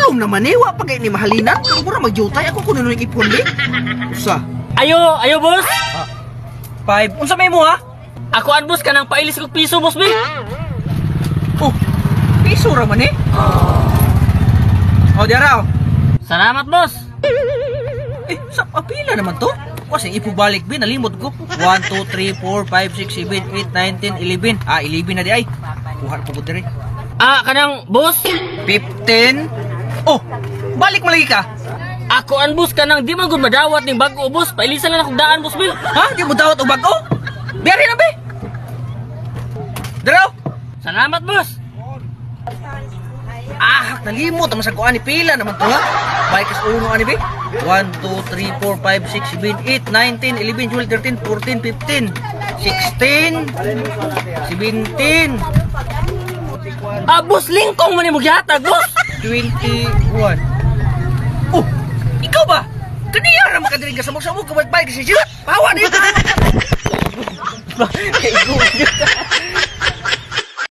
Pulong naman eh, wa pa kay ni mahalinan. Mura magjutay ako kuno nung ipon di. Usa. Ayo boss. 5. Unsa may mo ha? Ako an boss kanang pailis kog piso boss bi. Oh. Piso ra man eh. Oh, diara oh. Salamat boss. Sa apila naman to? Kasi ipubalik bin, nalimot ko. 1, 2, 3, 4, 5, 6, 7, 8, 9, 10, 11. 11 na di ay. Kuha po ko diri. Kanang boss. 15. Oh, balik mo lagi ka. Ako an boss kanang di man gud madawat ning bag-o boss. Pailisan lang akong daan boss bi. Ha? Di mo dawat og bag-o? Biyari na be. Daraw. Salamat boss. Nalimot naman sa kuha ni pila naman to ha. Balik kas uno ani be. 1, 2, 3, 4, 5, 6, 7, 8, 9, 10, 11, 12, 13, 14, 15, 16, 17, Boss lingkong man mo gihatag boss. 21. Oh, ikaw ba? Kaniya ra makadiring ka sa mukha mo kabalik-balik kasi sila. Pawa na yun.